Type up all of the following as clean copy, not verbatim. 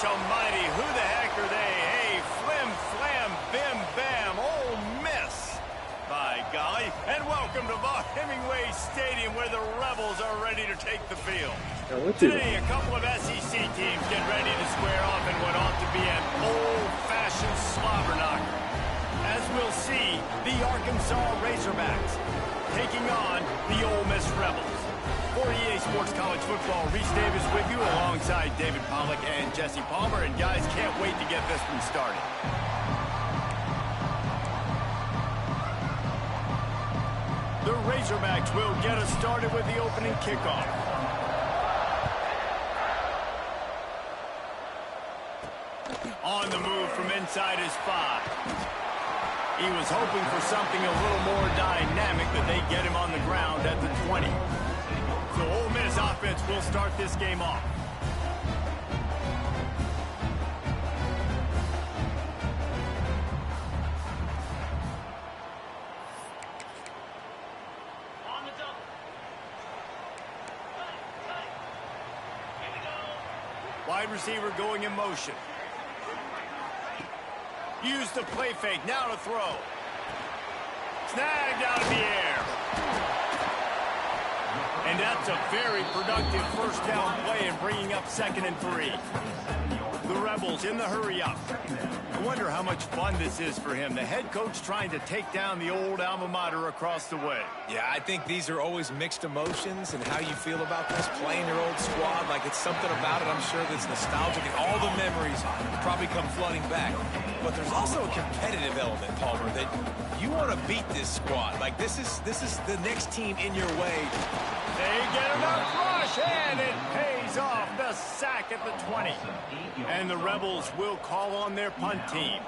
almighty, who the heck are they? Hey, flim, flam, bim, bam, Ole Miss. By golly, and welcome to Hemingway Stadium where the Rebels are ready to take the field. Today, a couple of SEC teams get ready to square off in what ought to be an old-fashioned slobber knocker. As we'll see, the Arkansas Razorbacks taking on the Ole Miss Rebels. For EA Sports College Football, Reese Davis with you alongside David Pollack and Jesse Palmer. And guys, can't wait to get this one started. The Razorbacks will get us started with the opening kickoff. On the move from inside his 5. He was hoping for something a little more dynamic, but they get him on the ground at the 20. So Ole Miss offense will start this game off. Wide receiver going in motion. Use the play fake, now to throw. Snagged out of the air. And that's a very productive first down play and bringing up 2nd and 3. The Rebels in the hurry up. I wonder how much fun this is for him. The head coach trying to take down the old alma mater across the way. Yeah, I think these are always mixed emotions and how you feel about this, playing your old squad. Like, it's something about it, I'm sure, that's nostalgic, and all the memories probably come flooding back. But there's also a competitive element, Palmer, that you want to beat this squad. Like, this is the next team in your way. They get enough rush, and it pays off. The sack at the 20. And the Rebels will call on their punt team.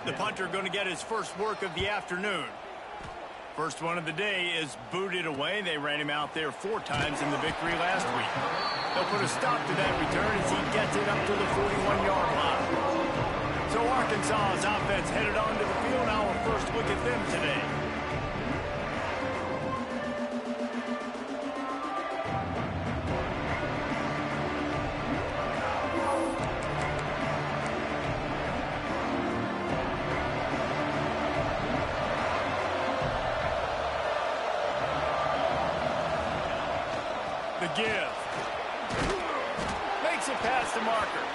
The punter going to get his first work of the afternoon. First one of the day is booted away. They ran him out there 4 times in the victory last week. They'll put a stop to that return as he gets it up to the 41-yard line. So Arkansas's offense headed onto the field. Now our first look at them today. The give. Makes it past the marker.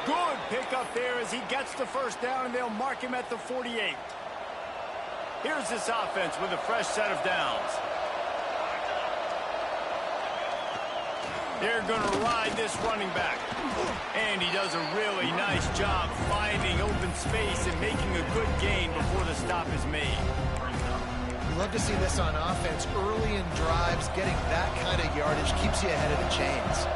Good pickup there as he gets the first down, and they'll mark him at the 48. Here's this offense with a fresh set of downs. They're going to ride this running back. And he does a really nice job finding open space and making a good gain before the stop is made. You love to see this on offense early in drives. Getting that kind of yardage keeps you ahead of the chains.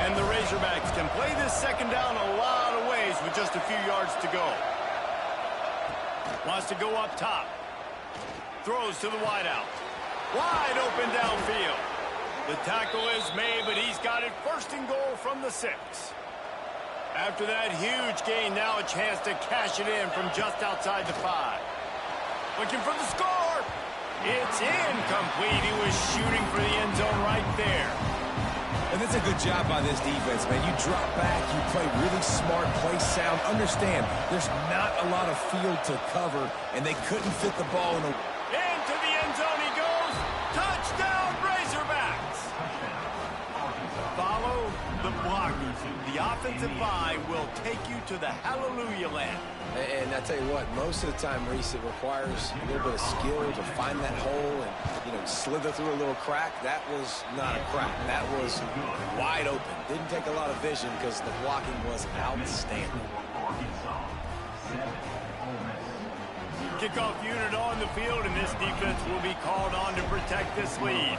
And the Razorbacks can play this second down a lot of ways with just a few yards to go. Wants to go up top. Throws to the wideout. Wide open downfield. The tackle is made, but he's got it 1st and goal from the 6. After that huge gain, now a chance to cash it in from just outside the 5. Looking for the score. It's incomplete. He was shooting for the end zone right there. And that's a good job by this defense, man. You drop back, you play really smart, play sound. Understand, there's not a lot of field to cover, and they couldn't fit the ball in the... Into the end zone he goes. Touchdown, Razorbacks. Follow the blockers. The offensive line will take you to the hallelujah land. And I tell you what, most of the time, Reese, it requires a little bit of skill to find that hole and, slither through a little crack. That was not a crack. That was wide open. Didn't take a lot of vision because the blocking was outstanding. Kickoff unit on the field, and this defense will be called on to protect this lead.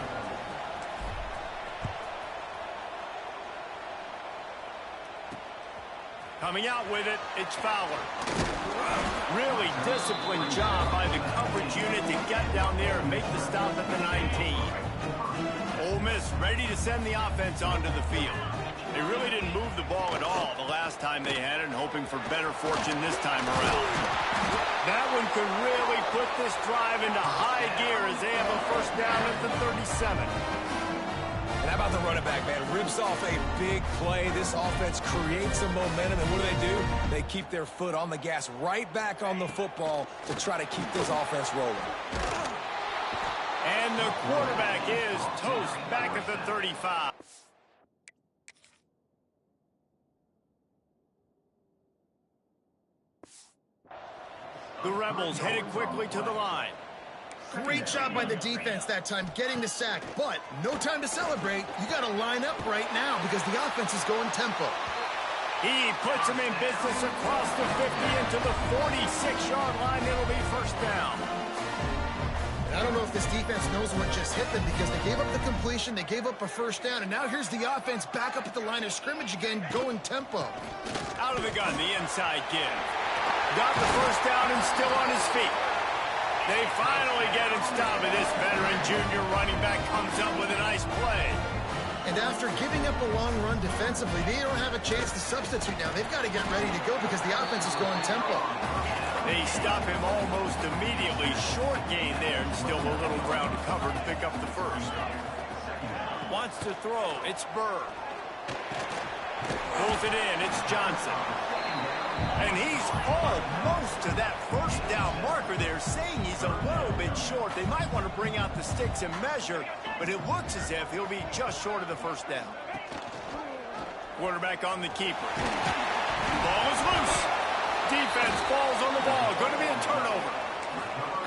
Coming out with it, it's Fowler. Really disciplined job by the coverage unit to get down there and make the stop at the 19. Ole Miss ready to send the offense onto the field. They really didn't move the ball at all the last time they had it, and hoping for better fortune this time around. That one could really put this drive into high gear as they have a first down at the 37. And I about the running back, man? Rips off a big play. This offense creates some momentum, and what do? They keep their foot on the gas right back on the football to try to keep this offense rolling. And the quarterback is toast back at the 35. The Rebels headed quickly to the line. Great job by the defense that time, getting the sack. But no time to celebrate. You got to line up right now because the offense is going tempo. He puts him in business across the 50 into the 46-yard line. It'll be first down. And I don't know if this defense knows what just hit them because they gave up the completion, they gave up a first down, and now here's the offense back up at the line of scrimmage again, going tempo. Out of the gun, the inside give. Got the first down and still on his feet. They finally get him stopped, and this veteran junior running back comes up with a nice play. And after giving up a long run defensively, they don't have a chance to substitute now. They've got to get ready to go because the offense is going tempo. They stop him almost immediately. Short gain there, and still a little ground to cover to pick up the first. Wants to throw. It's Burr. Pulls it in. It's Johnson. And he's almost to that first down marker there, saying he's a little bit short. They might want to bring out the sticks and measure, but it looks as if he'll be just short of the first down. Quarterback on the keeper. Ball is loose. Defense falls on the ball. Going to be a turnover.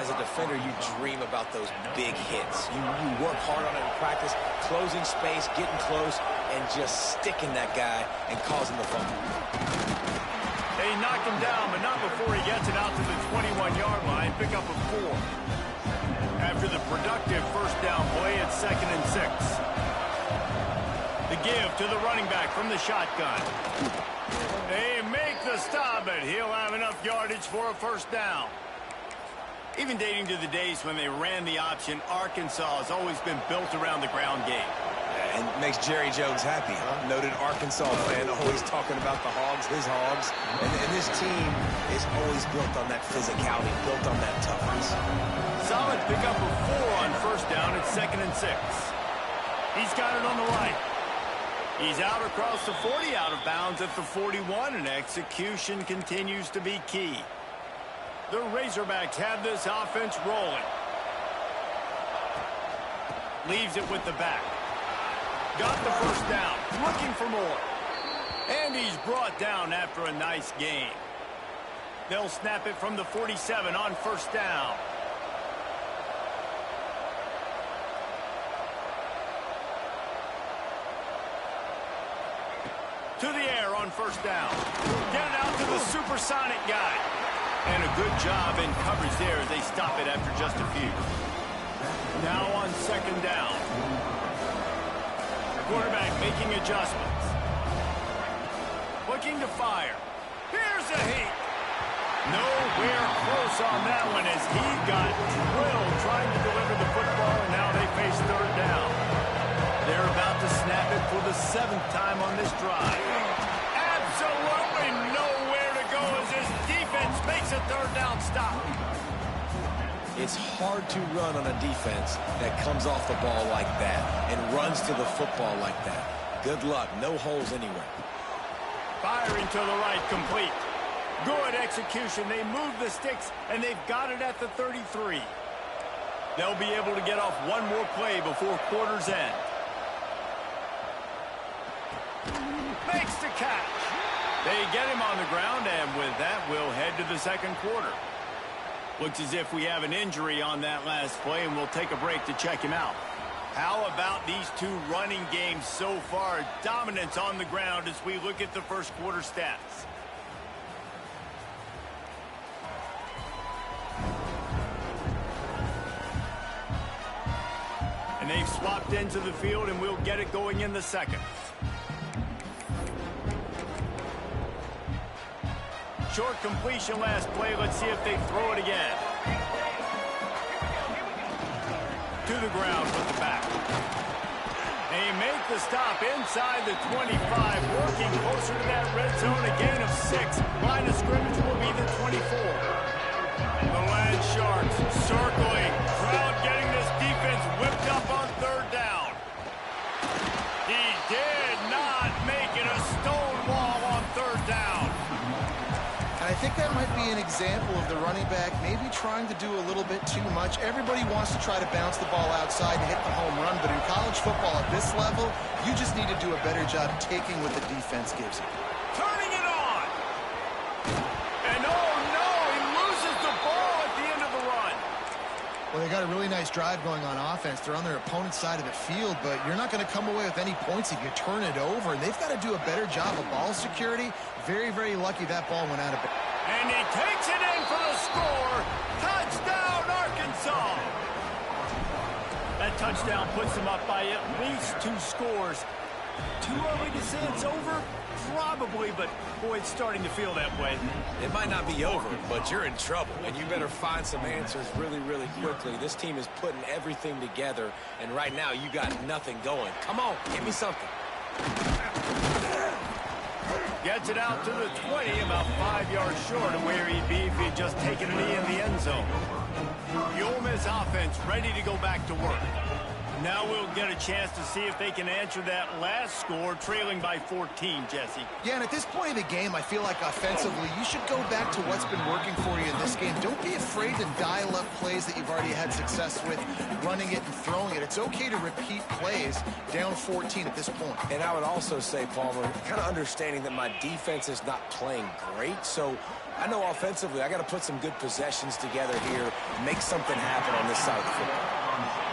As a defender, you dream about those big hits. You work hard on it in practice, closing space, getting close, and just sticking that guy and causing the fumble. They knock him down, but not before he gets it out to the 21-yard line. Pick up a 4. After the productive first down play, it's 2nd and 6. The give to the running back from the shotgun. They make the stop, but he'll have enough yardage for a first down. Even dating to the days when they ran the option, Arkansas has always been built around the ground game. And makes Jerry Jones happy, huh? Noted Arkansas fan, always talking about the Hogs, his Hogs. And this team is always built on that physicality, built on that toughness. Solid pickup of 4 on first down. It's 2nd and 6. He's got it on the right. He's out across the 40, out of bounds at the 41, and execution continues to be key. The Razorbacks have this offense rolling. Leaves it with the back. Got the first down, looking for more. And he's brought down after a nice gain. They'll snap it from the 47 on first down. To the air on first down. Get it out to the supersonic guy. And a good job in coverage there as they stop it after just a few. Now on second down. Quarterback making adjustments. Looking to fire. Here's a heat. Nowhere close on that one as he got drilled trying to deliver the football, and now they face third down. They're about to snap it for the 7th time on this drive. Absolutely nowhere to go as this defense makes a third down stop. It's hard to run on a defense that comes off the ball like that and runs to the football like that. Good luck. No holes anywhere. Firing to the right, complete. Good execution. They move the sticks, and they've got it at the 33. They'll be able to get off one more play before quarter's end. Makes the catch. They get him on the ground, and with that, we'll head to the second quarter. Looks as if we have an injury on that last play, and we'll take a break to check him out. How about these two running games so far? Dominance on the ground as we look at the first quarter stats. And they've swapped into the field, and we'll get it going in the second. Short completion last play. Let's see if they throw it again. To the ground with the back. They make the stop inside the 25, working closer to that red zone. A gain of 6. Line of scrimmage will be the 24. The Land Sharks circling. Crowd getting this defense whipped up on third down. think that might be an example of the running back maybe trying to do a little bit too much. Everybody wants to try to bounce the ball outside and hit the home run, but in college football at this level, you just need to do a better job taking what the defense gives you. Turning it on! And oh no, he loses the ball at the end of the run. Well, they got a really nice drive going on offense. They're on their opponent's side of the field, but you're not going to come away with any points if you turn it over. And they've got to do a better job of ball security. Very, very lucky that ball went out of bounds. And he takes it in for the score. Touchdown, Arkansas! That touchdown puts them up by at least 2 scores. Too early to say it's over? Probably, but boy, it's starting to feel that way. It might not be over, but you're in trouble, and you better find some answers really, really quickly. This team is putting everything together, and right now you got nothing going. Come on, give me something. Gets it out to the 20, about 5 yards short of where he'd be if he'd just taken a knee in the end zone. The Ole Miss offense ready to go back to work. Now we'll get a chance to see if they can answer that last score, trailing by 14, Jesse. Yeah, and at this point of the game, I feel like offensively, you should go back to what's been working for you in this game. Don't be afraid to dial up plays that you've already had success with, running it and throwing it. It's okay to repeat plays down 14 at this point. And I would also say, Palmer, kind of understanding that my defense is not playing great, so I know offensively I got to put some good possessions together here, make something happen on this side of the football.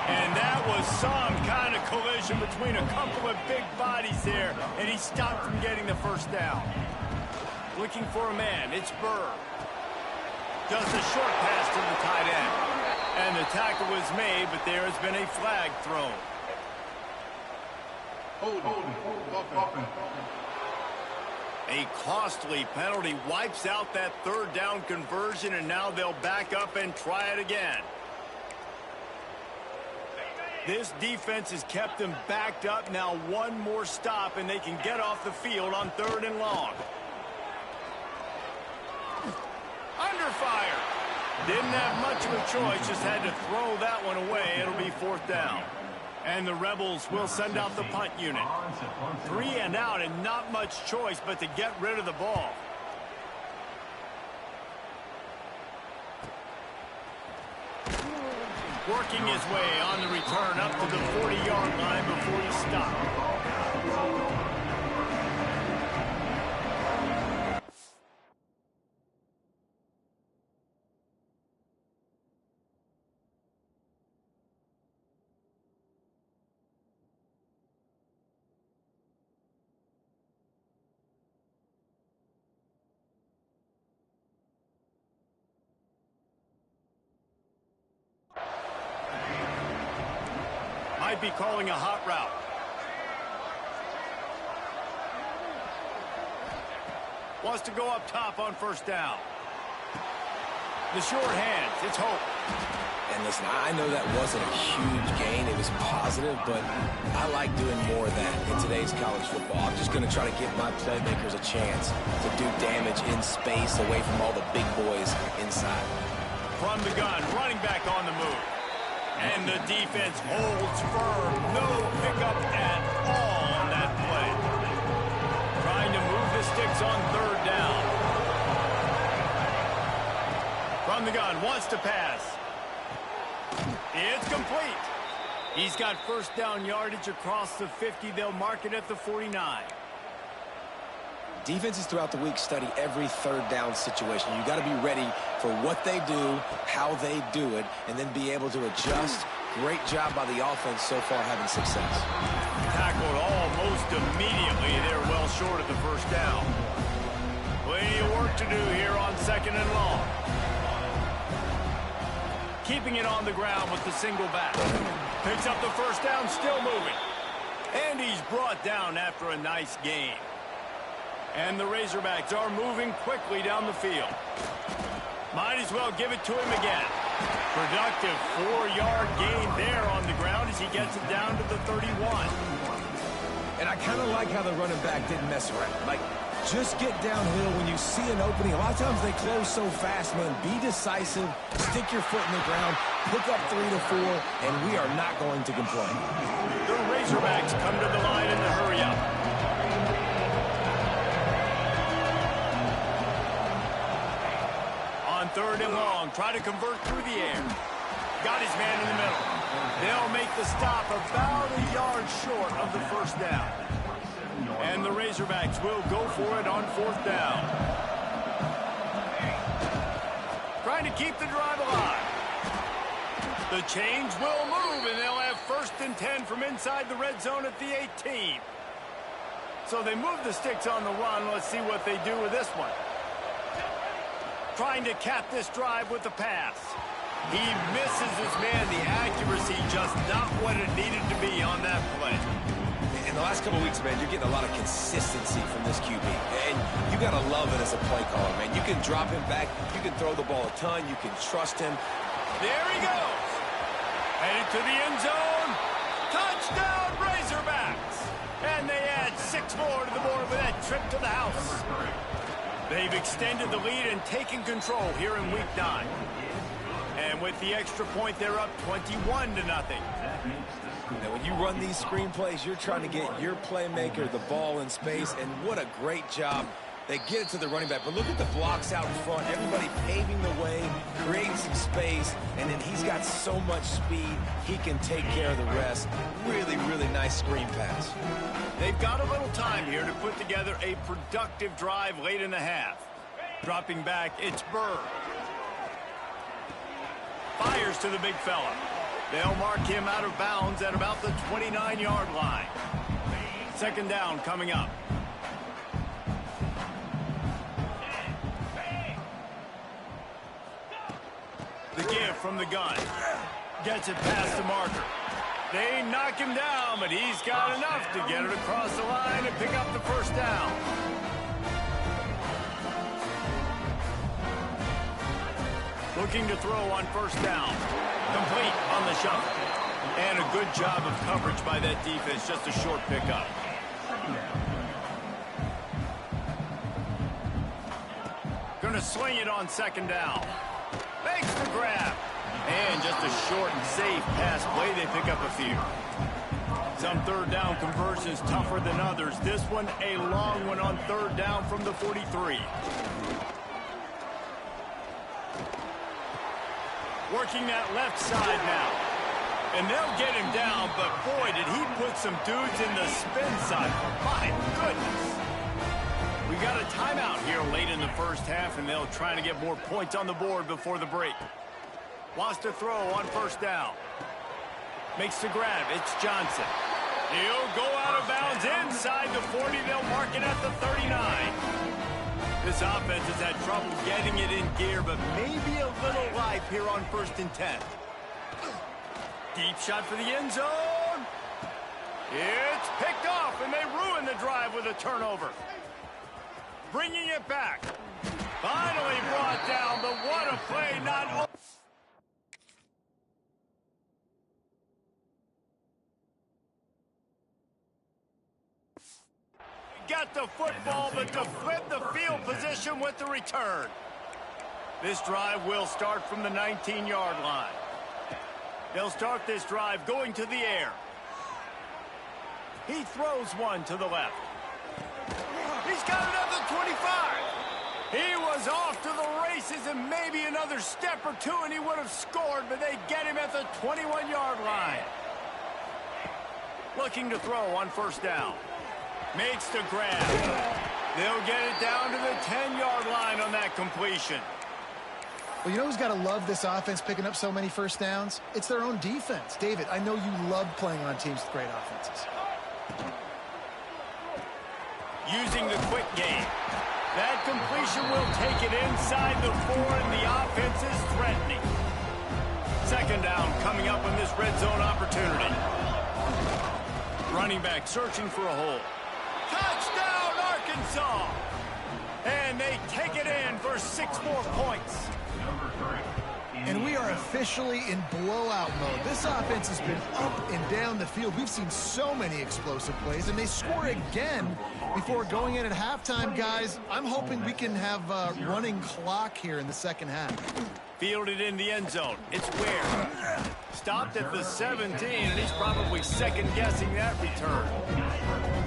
And that was some kind of collision between a couple of big bodies there, and he stopped from getting the first down. Looking for a man, it's Burr. Just a short pass to the tight end. And the tackle was made, but there has been a flag thrown. A costly penalty wipes out that third down conversion, and now they'll back up and try it again. This defense has kept them backed up. Now one more stop, and they can get off the field on 3rd and long. Under fire. Didn't have much of a choice, just had to throw that one away. It'll be 4th down. And the Rebels will send out the punt unit. 3 and out, and not much choice but to get rid of the ball. Working his way on the return up to the 40-yard line before he stopped. Might be calling a hot route. Wants to go up top on 1st down. The short hands, it's Hope. And listen, I know that wasn't a huge gain. It was positive, but I like doing more of that in today's college football. I'm just going to try to give my playmakers a chance to do damage in space away from all the big boys inside. From the gun, running back on the move. And the defense holds firm. No pickup at all on that play. Trying to move the sticks on 3rd down. From the gun, wants to pass. It's complete. He's got 1st down yardage across the 50. They'll mark it at the 49. Defenses throughout the week study every 3rd down situation. You got to be ready for what they do, how they do it, and then be able to adjust. Great job by the offense so far having success. Tackled almost immediately. They're well short of the 1st down. Plenty of work to do here on 2nd and long. Keeping it on the ground with the single back. Picks up the 1st down, still moving. And he's brought down after a nice gain. And the Razorbacks are moving quickly down the field. Might as well give it to him again. Productive 4-yard gain there on the ground as he gets it down to the 31. And I kind of like how the running back didn't mess around. Like, just get downhill when you see an opening. A lot of times they close so fast, man. Be decisive, stick your foot in the ground, pick up 3 to 4, and we are not going to complain. The Razorbacks come to the line in the hurry-up. 3rd and long. Try to convert through the air. Got his man in the middle. They'll make the stop about a yard short of the 1st down. And the Razorbacks will go for it on 4th down. Trying to keep the drive alive. The chains will move, and they'll have 1st and 10 from inside the red zone at the 18. So they move the sticks on the run. Let's see what they do with this one. Trying to cap this drive with the pass. He misses his man. The accuracy just not what it needed to be on that play. In the last couple weeks, man, you're getting a lot of consistency from this QB. And you got to love it as a play caller, man. You can drop him back. You can throw the ball a ton. You can trust him. There he goes. Headed to the end zone. Touchdown, Razorbacks. And they add 6 more to the board with that trip to the house. They've extended the lead and taken control here in Week 9. And with the extra point, they're up 21-0. Now, when you run these screen plays, you're trying to get your playmaker the ball in space, and what a great job. They get it to the running back, but look at the blocks out in front. Everybody paving the way, creating some space, and then he's got so much speed, he can take care of the rest. Really, really nice screen pass. They've got a little time here to put together a productive drive late in the half. Dropping back, it's Burr. Fires to the big fella. They'll mark him out of bounds at about the 29-yard line. 2nd down coming up. The give from the gun. Gets it past the marker. They knock him down, but he's got enough to get it across the line and pick up the 1st down. Looking to throw on 1st down. Complete on the shuffle. And a good job of coverage by that defense. Just a short pickup. Gonna swing it on 2nd down. Makes the grab. And just a short and safe pass play. They pick up a few. Some 3rd down conversions tougher than others. This one a long one on 3rd down from the 43. Working that left side now. And they'll get him down, but boy, did he put some dudes in the spin cycle. My goodness. We got a timeout here late in the 1st half, and they'll try to get more points on the board before the break. Wants to throw on 1st down. Makes the grab. It's Johnson. He'll go out of bounds inside the 40. They'll mark it at the 39. This offense has had trouble getting it in gear, but maybe a little life here on 1st and 10. Deep shot for the end zone. It's picked off, and they ruin the drive with a turnover. Bringing it back. Finally brought down, but what a play. Not got the football, but to flip the field position with the return. This drive will start from the 19-yard line. They'll start this drive going to the air. He throws one to the left. He's got another 25. He was off to the races, and maybe another step or two, and he would have scored, but they get him at the 21-yard line. Looking to throw on 1st down. Makes the grab. They'll get it down to the 10-yard line on that completion. Well, you know who's got to love this offense picking up so many 1st downs? It's their own defense. David, I know you love playing on teams with great offenses. Using the quick game. That completion will take it inside the 4, and the offense is threatening. 2nd down coming up on this red zone opportunity. Running back searching for a hole. Touchdown, Arkansas! And they take it in for 6 more points. And we are officially in blowout mode. This offense has been up and down the field. We've seen so many explosive plays, and they score again before going in at halftime, guys. I'm hoping we can have a running clock here in the 2nd half. Fielded in the end zone. It's Ware. Stopped at the 17, and he's probably second-guessing that return.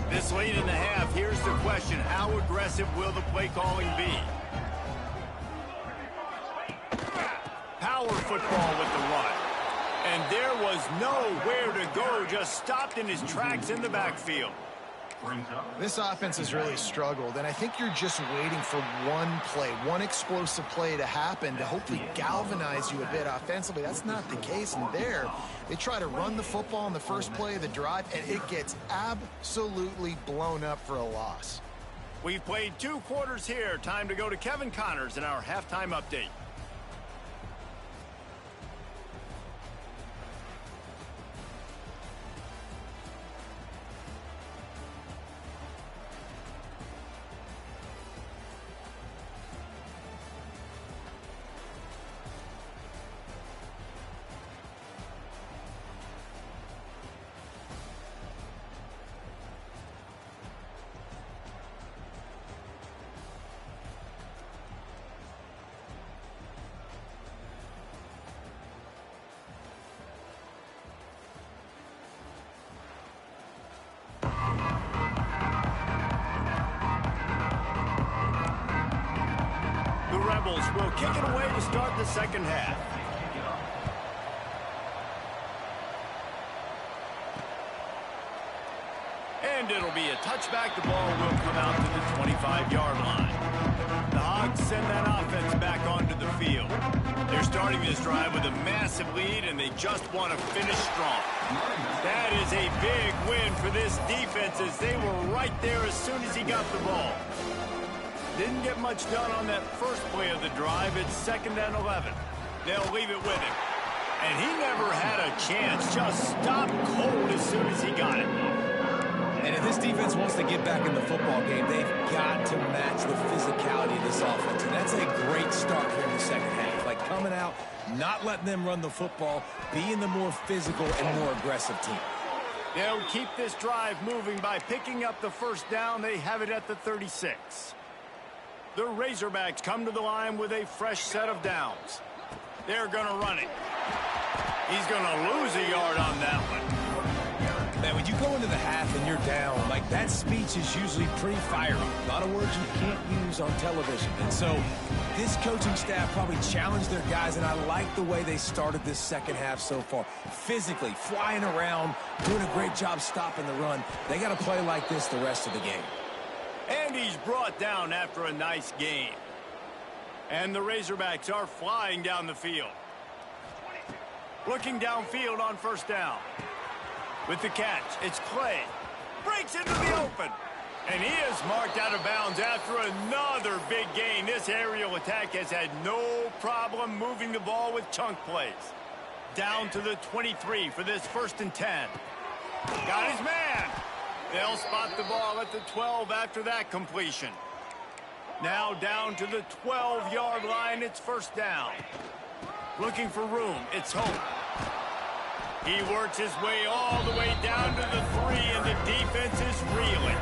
This late in the half, here's the question. How aggressive will the play calling be? Power football with the run. And there was nowhere to go, just stopped in his tracks in the backfield. This offense has really struggled, and I think you're just waiting for one play, one explosive play to happen to hopefully galvanize you a bit offensively. That's not the case, and there, they try to run the football in the first play of the drive, and it gets absolutely blown up for a loss. We've played 2 quarters here. Time to go to Kevin Connors in our halftime update. Will kick it away to start the second half. And it'll be a touchback. The ball will come out to the 25-yard line. The Hogs send that offense back onto the field. They're starting this drive with a massive lead, and they just want to finish strong. That is a big win for this defense, as they were right there as soon as he got the ball. Didn't get much done on that first play of the drive. It's 2nd and 11. They'll leave it with him. And he never had a chance. Just stopped cold as soon as he got it. And if this defense wants to get back in the football game, they've got to match the physicality of this offense. And that's a great start here in the second half. Like coming out, not letting them run the football, being the more physical and more aggressive team. They'll keep this drive moving by picking up the first down. They have it at the 36. The Razorbacks come to the line with a fresh set of downs. They're going to run it. He's going to lose a yard on that one. Man, when you go into the half and you're down, like that speech is usually pretty fiery. A lot of words you can't use on television. And so this coaching staff probably challenged their guys, and I like the way they started this second half so far. Physically, flying around, doing a great job stopping the run. They got to play like this the rest of the game. And he's brought down after a nice gain. And the Razorbacks are flying down the field. Looking downfield on first down. With the catch, it's Clay. Breaks into the open. And he is marked out of bounds after another big gain. This aerial attack has had no problem moving the ball with chunk plays. Down to the 23 for this 1st and 10. Got his man. They'll spot the ball at the 12 after that completion. Now down to the 12-yard line. It's 1st down. Looking for room. It's Hope. He works his way all the way down to the 3, and the defense is reeling.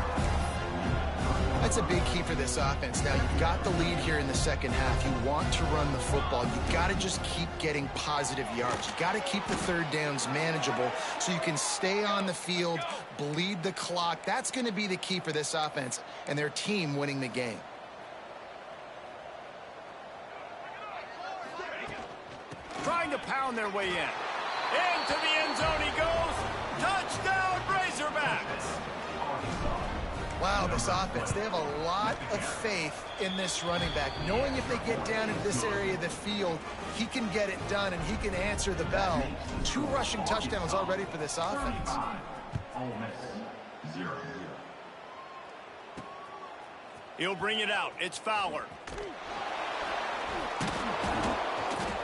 That's a big key for this offense. Now, you've got the lead here in the second half. You want to run the football. You've got to just keep getting positive yards. You've got to keep the 3rd downs manageable so you can stay on the field, bleed the clock. That's going to be the key for this offense and their team winning the game. Trying to pound their way in. Into the end zone he goes. Touchdown, Razorbacks. Wow, this offense, they have a lot of faith in this running back, knowing if they get down into this area of the field, he can get it done and he can answer the bell. 2 rushing touchdowns already for this offense. He'll bring it out. It's Fowler.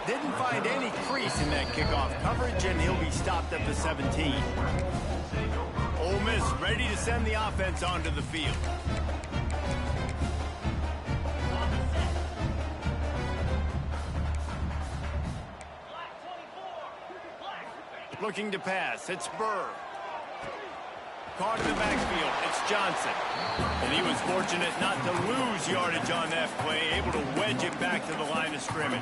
Didn't find any crease in that kickoff coverage, and he'll be stopped at the 17. Ole Miss ready to send the offense onto the field. Looking to pass. It's Burr. Caught in the backfield. It's Johnson. And he was fortunate not to lose yardage on that play, able to wedge it back to the line of scrimmage.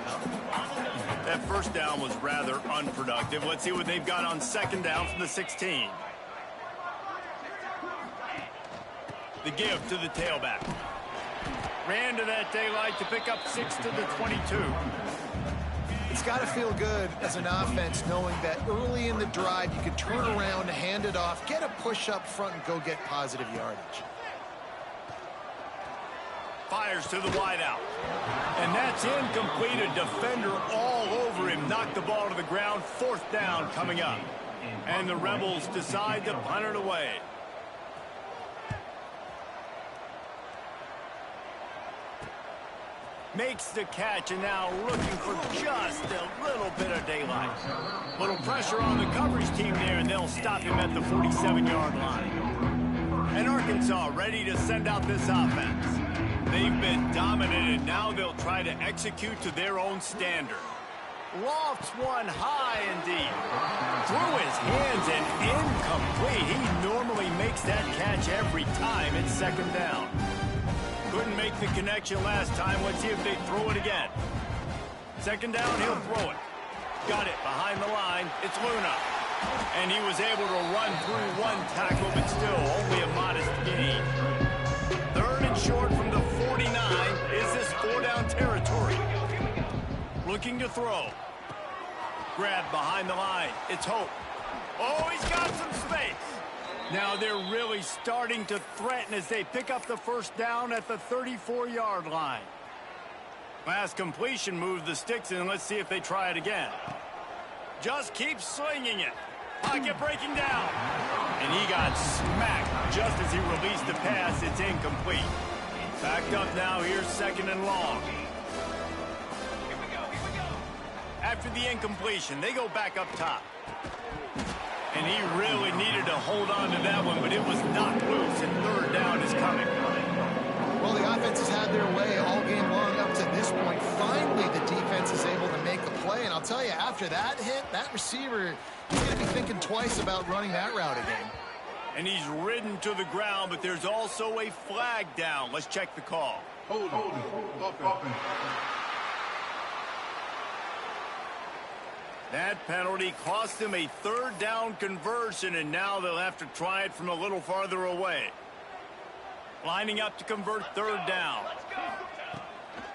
That first down was rather unproductive. Let's see what they've got on 2nd down from the 16. The give to the tailback. Ran to that daylight to pick up 6 to the 22. It's it's got to feel good as an offense knowing that early in the drive you can turn around, hand it off, get a push up front, and go get positive yardage. Fires to the wideout. And that's incomplete. A defender all over him. Knocked the ball to the ground. 4th down coming up. And the Rebels decide to punt it away. Makes the catch and now looking for just a little bit of daylight. Little pressure on the coverage team there, and they'll stop him at the 47-yard line. And Arkansas ready to send out this offense. They've been dominated. Now they'll try to execute to their own standard. Lofts one high and deep. Through his hands and incomplete. He normally makes that catch every time. It's 2nd down. Couldn't make the connection last time. Let's see if they throw it again. 2nd down, he'll throw it. Got it behind the line. It's Luna. And he was able to run through one tackle, but still only a modest gain. 3rd and short from the 49. Is this 4-down territory? Looking to throw. Grab behind the line. It's Hope. Oh, he's got some space. Now they're really starting to threaten as they pick up the 1st down at the 34-yard line. Last completion moved the sticks in. Let's see if they try it again. Just keep slinging it. Pocket breaking down. And he got smacked just as he released the pass. It's incomplete. Backed up now. Here's 2nd and long. After the incompletion, they go back up top. And he really needed to hold on to that one, but it was knocked loose, and 3rd down is coming. Well, the offense has had their way all game long up to this point. Finally, the defense is able to make a play, and I'll tell you, after that hit, that receiver, he's going to be thinking twice about running that route again. And he's ridden to the ground, but there's also a flag down. Let's check the call. Hold on. That penalty cost them a 3rd down conversion, and now they'll have to try it from a little farther away. Lining up to convert 3rd down.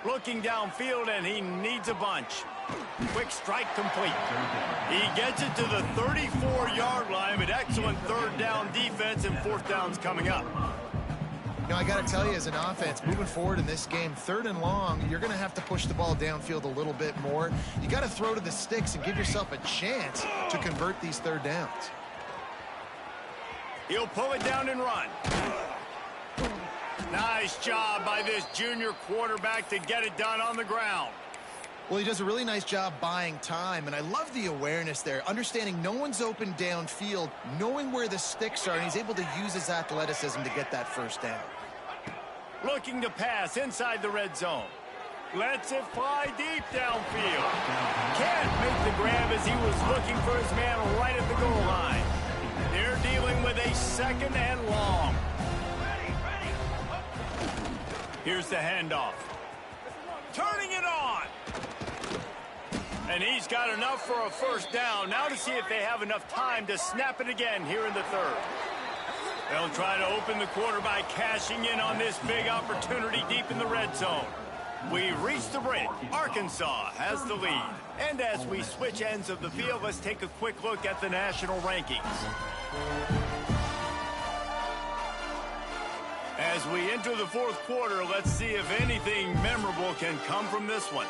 Looking downfield, and he needs a bunch. Quick strike complete. He gets it to the 34-yard line, but excellent 3rd down defense, and 4th down's coming up. You know, I got to tell you, as an offense, moving forward in this game, 3rd and long, you're going to have to push the ball downfield a little bit more. You got to throw to the sticks and give yourself a chance to convert these 3rd downs. He'll pull it down and run. Nice job by this junior quarterback to get it done on the ground. Well, he does a really nice job buying time, and I love the awareness there, understanding no one's open downfield, knowing where the sticks are, and he's able to use his athleticism to get that 1st down. Looking to pass inside the red zone. Lets it fly deep downfield. Can't make the grab as he was looking for his man right at the goal line. They're dealing with a 2nd and long. Here's the handoff. Turning it on. And he's got enough for a 1st down. Now to see if they have enough time to snap it again here in the 3rd. They'll try to open the quarter by cashing in on this big opportunity deep in the red zone. We reach the break. Arkansas has the lead. And as we switch ends of the field, let's take a quick look at the national rankings. As we enter the 4th quarter, let's see if anything memorable can come from this one.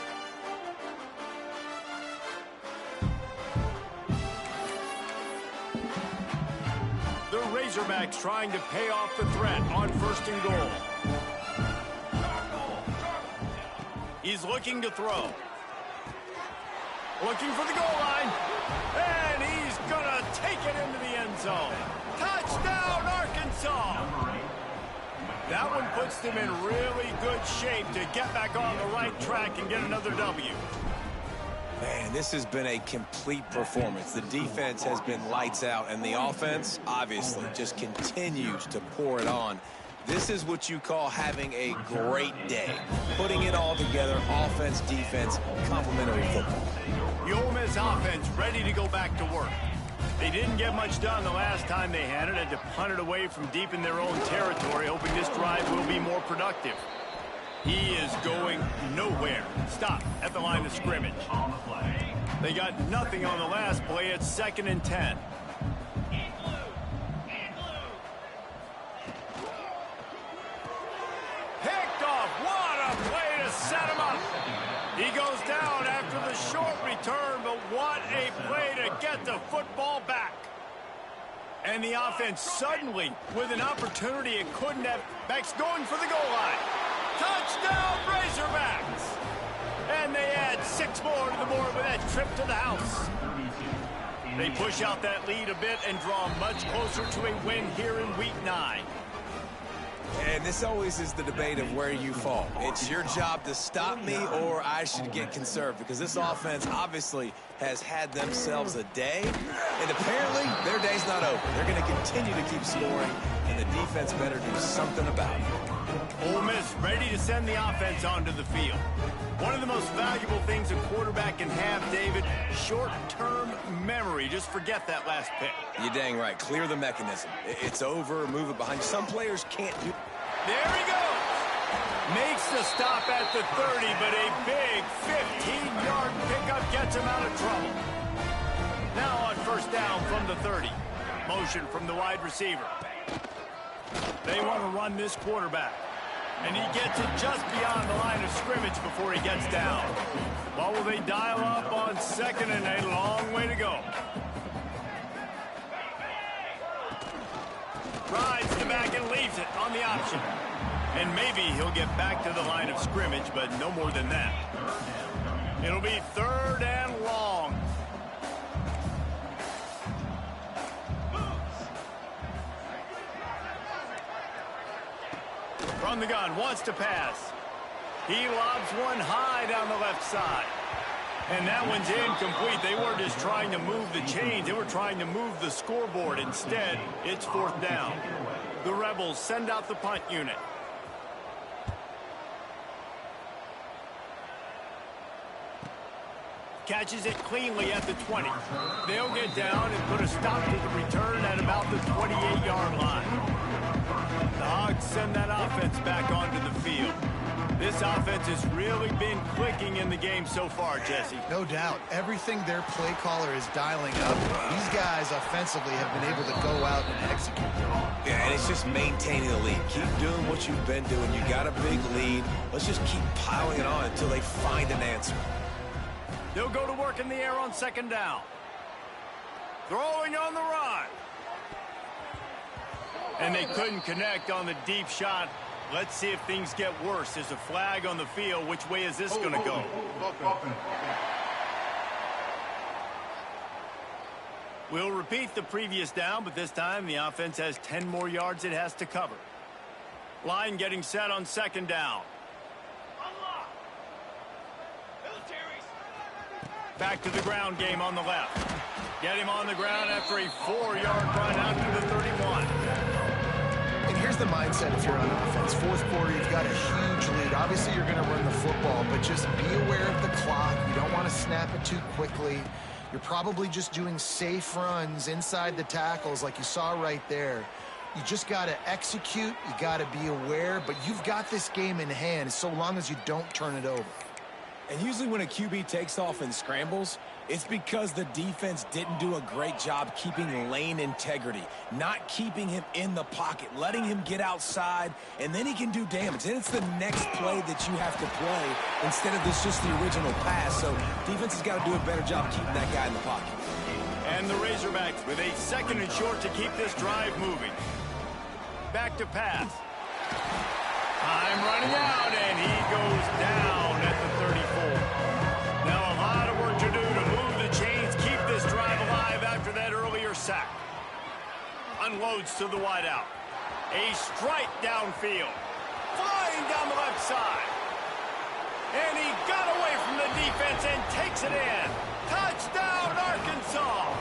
The Razorbacks trying to pay off the threat on 1st and goal. He's looking to throw. Looking for the goal line. And he's going to take it into the end zone. Touchdown, Arkansas! That one puts them in really good shape to get back on the right track and get another W. Man, this has been a complete performance. The defense has been lights out, and the offense, obviously, just continues to pour it on. This is what you call having a great day. Putting it all together, offense, defense, complementary football. The Ole Miss offense ready to go back to work. They didn't get much done the last time they had it. Had to punt it away from deep in their own territory, hoping this drive will be more productive. He is going nowhere. Stop at the line of scrimmage. On the play. They got nothing on the last play. It's 2nd and 10. Picked off. What a play to set him up. He goes down after the short return, but what a play to get the football back. And the offense suddenly, with an opportunity it couldn't have, backs going for the goal line. Touchdown, Razorbacks! And they add 6 more to the board with that trip to the house. They push out that lead a bit and draw much closer to a win here in Week 9. And this always is the debate of where you fall. It's your job to stop me, or I should get conserved, because this offense obviously has had themselves a day, and apparently their day's not over. They're going to continue to keep scoring, and the defense better do something about it. Ole Miss ready to send the offense onto the field. One of the most valuable things a quarterback can have, David, short-term memory. Just forget that last pick. You're dang right. Clear the mechanism. It's over. Move it behind. Some players can't do. There he goes. Makes the stop at the 30, but a big 15-yard pickup gets him out of trouble. Now on 1st down from the 30. Motion from the wide receiver. They want to run this quarterback. And he gets it just beyond the line of scrimmage before he gets down. What will they dial up on 2nd and a long way to go? Rides the back and leaves it on the option. And maybe he'll get back to the line of scrimmage, but no more than that. It'll be 3rd and long. From the gun, wants to pass. He lobs one high down the left side. And that one's incomplete. They weren't just trying to move the chains. They were trying to move the scoreboard. Instead, it's 4th down. The Rebels send out the punt unit. Catches it cleanly at the 20. They'll get down and put a stop to the return at about the 28-yard line. The Hogs send that offense back onto the field. This offense has really been clicking in the game so far, Jesse. No doubt. Everything their play caller is dialing up, these guys offensively have been able to go out and execute. Yeah, and it's just maintaining the lead. Keep doing what you've been doing. You got a big lead. Let's just keep piling it on until they find an answer. They'll go to work in the air on 2nd down. Throwing on the run. And they couldn't connect on the deep shot. Let's see if things get worse. There's a flag on the field. Which way is this going to go? We'll repeat the previous down, but this time the offense has 10 more yards it has to cover. Line getting set on 2nd down. Back to the ground game on the left. Get him on the ground after a 4-yard run out to the 31. And here's the mindset if you're on offense. 4th quarter, you've got a huge lead. Obviously, you're going to run the football, but just be aware of the clock. You don't want to snap it too quickly. You're probably just doing safe runs inside the tackles like you saw right there. You just got to execute. You got to be aware, but you've got this game in hand so long as you don't turn it over. And usually when a QB takes off and scrambles, it's because the defense didn't do a great job keeping lane integrity, not keeping him in the pocket, letting him get outside, and then he can do damage. Then it's the next play that you have to play instead of this just the original pass. So defense has got to do a better job keeping that guy in the pocket. And the Razorbacks with a 2nd and short to keep this drive moving. Back to pass. Time running out, and he goes down at the 34. Now a lot of work to do to move the chains, keep this drive alive after that earlier sack. Unloads to the wideout. A strike downfield. Flying down the left side. And he got away from the defense and takes it in. Touchdown, Arkansas!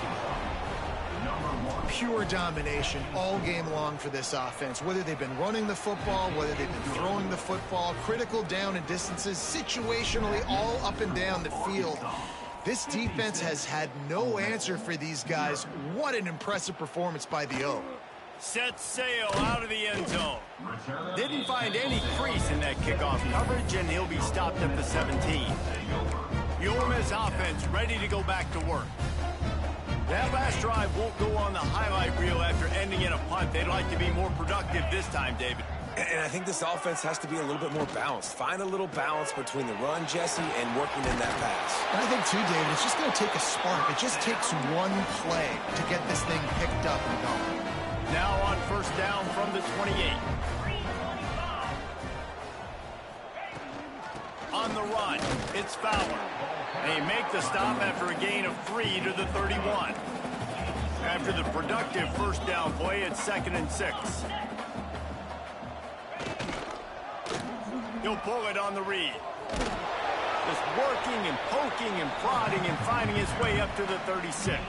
Pure domination all game long for this offense. Whether they've been running the football, whether they've been throwing the football, critical down and distances, situationally all up and down the field. This defense has had no answer for these guys. What an impressive performance by the O. Set sail out of the end zone. Didn't find any crease in that kickoff coverage, and he'll be stopped at the 17. The Ole Miss offense ready to go back to work. That last drive won't go on the highlight reel after ending in a punt. They'd like to be more productive this time, David. And I think this offense has to be a little bit more balanced. Find a little balance between the run, Jesse, and working in that pass. And I think, too, David, it's just going to take a spark. It just takes one play to get this thing picked up and going. Now on first down from the 28. On the run, it's Fowler. They make the stop after a gain of 3 to the 31. After the productive first down play, it's 2nd and 6. He'll pull it on the read. Just working and poking and prodding and finding his way up to the 36.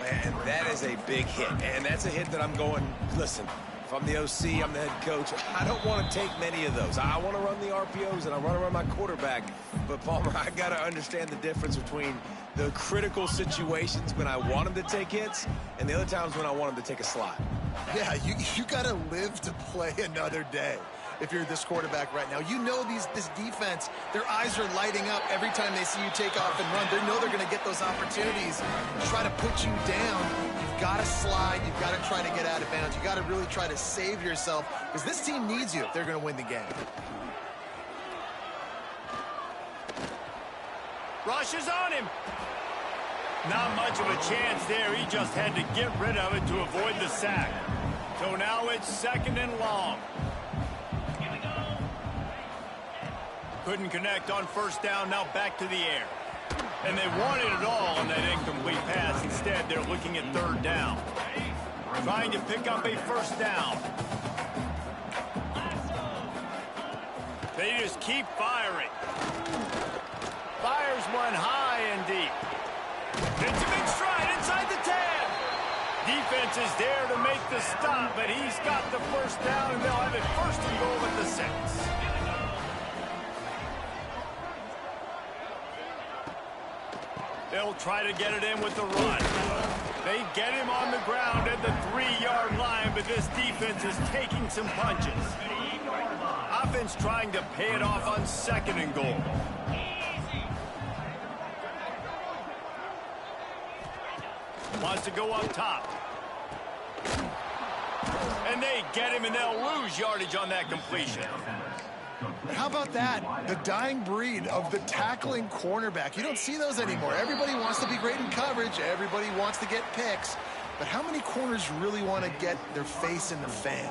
Man, that is a big hit. And that's a hit that I'm going, listen, if I'm the OC, I'm the head coach, I don't want to take many of those. I want to run the RPOs and I want to run my quarterback. But, Palmer, I got to understand the difference between the critical situations when I want him to take hits and the other times when I want him to take a slot. Yeah, you got to live to play another day. If you're this quarterback right now, you know this defense, their eyes are lighting up every time they see you take off and run. They know they're going to get those opportunities to try to put you down. You've got to slide. You've got to try to get out of bounds. You've got to really try to save yourself because this team needs you if they're going to win the game. Rushes on him. Not much of a chance there. He just had to get rid of it to avoid the sack. So now it's 2nd and long. Couldn't connect on first down, now back to the air. And they wanted it all on that incomplete pass. Instead, they're looking at 3rd down. Trying to pick up a first down. They just keep firing. Fires one high and deep. It's a big stride inside the 10. Defense is there to make the stop, but he's got the first down, and they'll have it 1st and goal at the 6. They'll try to get it in with the run. They get him on the ground at the 3-yard line, but this defense is taking some punches. Offense trying to pay it off on 2nd and goal. Wants to go up top. And they get him, and they'll lose yardage on that completion. How about that? The dying breed of the tackling cornerback. You don't see those anymore. Everybody wants to be great in coverage. Everybody wants to get picks. But how many corners really want to get their face in the fan?